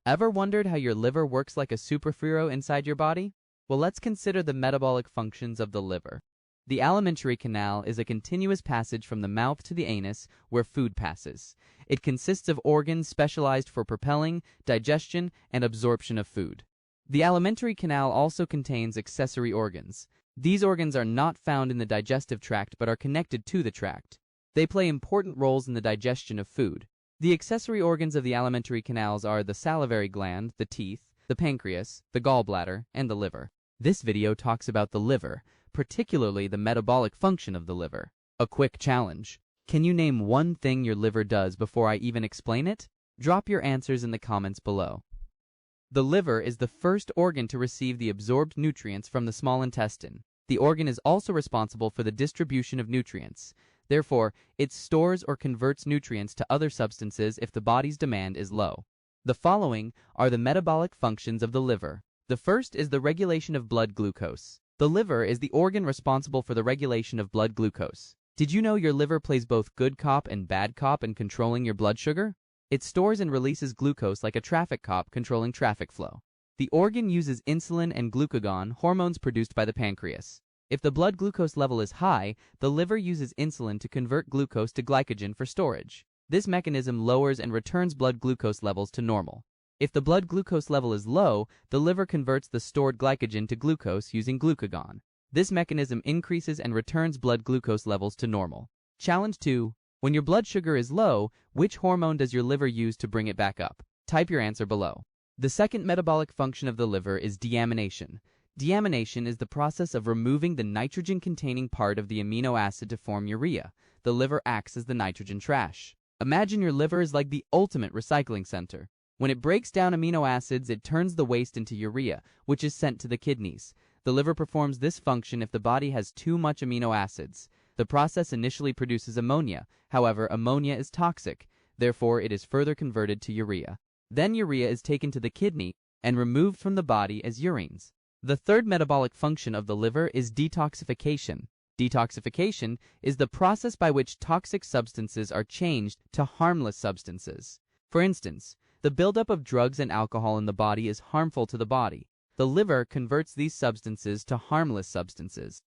Ever wondered how your liver works like a superhero inside your body? Well, let's consider the metabolic functions of the liver. The alimentary canal is a continuous passage from the mouth to the anus where food passes. It consists of organs specialized for propelling, digestion, and absorption of food. The alimentary canal also contains accessory organs. These organs are not found in the digestive tract but are connected to the tract. They play important roles in the digestion of food. The accessory organs of the alimentary canals are the salivary gland, the teeth, the pancreas, the gallbladder, and the liver. This video talks about the liver, particularly the metabolic function of the liver. A quick challenge. Can you name one thing your liver does before I even explain it? Drop your answers in the comments below. The liver is the first organ to receive the absorbed nutrients from the small intestine. The organ is also responsible for the distribution of nutrients. Therefore, it stores or converts nutrients to other substances if the body's demand is low. The following are the metabolic functions of the liver. The first is the regulation of blood glucose. The liver is the organ responsible for the regulation of blood glucose. Did you know your liver plays both good cop and bad cop in controlling your blood sugar? It stores and releases glucose like a traffic cop controlling traffic flow. The organ uses insulin and glucagon, hormones produced by the pancreas. If the blood glucose level is high, the liver uses insulin to convert glucose to glycogen for storage. This mechanism lowers and returns blood glucose levels to normal. If the blood glucose level is low, the liver converts the stored glycogen to glucose using glucagon. This mechanism increases and returns blood glucose levels to normal. Challenge 2. When your blood sugar is low, which hormone does your liver use to bring it back up? Type your answer below. The second metabolic function of the liver is deamination. Deamination is the process of removing the nitrogen-containing part of the amino acid to form urea. The liver acts as the nitrogen trash. Imagine your liver is like the ultimate recycling center. When it breaks down amino acids, it turns the waste into urea, which is sent to the kidneys. The liver performs this function if the body has too much amino acids. The process initially produces ammonia. However, ammonia is toxic. Therefore, it is further converted to urea. Then urea is taken to the kidney and removed from the body as urines. The third metabolic function of the liver is detoxification. Detoxification is the process by which toxic substances are changed to harmless substances. For instance, the buildup of drugs and alcohol in the body is harmful to the body. The liver converts these substances to harmless substances.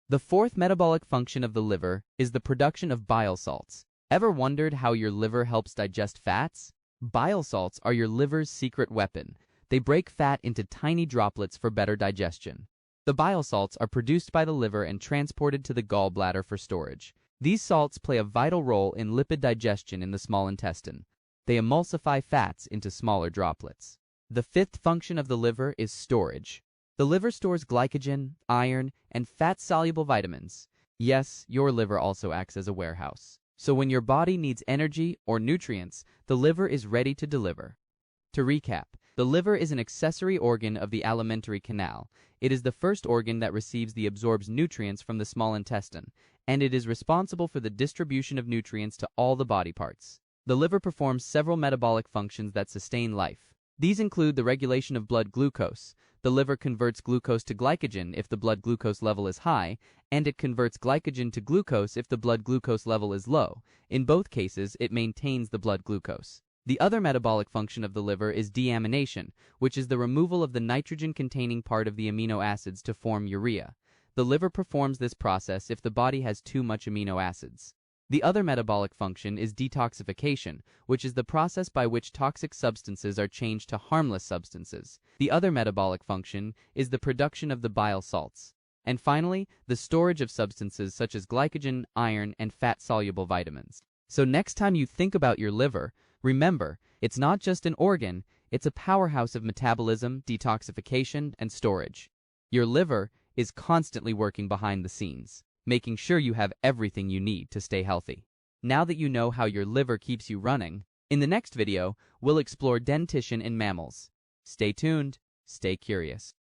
The fourth metabolic function of the liver is the production of bile salts. Ever wondered how your liver helps digest fats? Bile salts are your liver's secret weapon. They break fat into tiny droplets for better digestion. The bile salts are produced by the liver and transported to the gallbladder for storage. These salts play a vital role in lipid digestion in the small intestine. They emulsify fats into smaller droplets. The fifth function of the liver is storage. The liver stores glycogen, iron, and fat-soluble vitamins. Yes, your liver also acts as a warehouse. So when your body needs energy or nutrients, the liver is ready to deliver. To recap, the liver is an accessory organ of the alimentary canal. It is the first organ that receives the absorbs nutrients from the small intestine, and it is responsible for the distribution of nutrients to all the body parts. The liver performs several metabolic functions that sustain life. These include the regulation of blood glucose. The liver converts glucose to glycogen if the blood glucose level is high, and it converts glycogen to glucose if the blood glucose level is low. In both cases, it maintains the blood glucose. The other metabolic function of the liver is deamination, which is the removal of the nitrogen-containing part of the amino acids to form urea. The liver performs this process if the body has too much amino acids. The other metabolic function is detoxification, which is the process by which toxic substances are changed to harmless substances. The other metabolic function is the production of the bile salts. And finally, the storage of substances such as glycogen, iron, and fat-soluble vitamins. So next time you think about your liver, remember, it's not just an organ, it's a powerhouse of metabolism, detoxification, and storage. Your liver is constantly working behind the scenes, making sure you have everything you need to stay healthy. Now that you know how your liver keeps you running, in the next video, we'll explore dentition in mammals. Stay tuned, stay curious.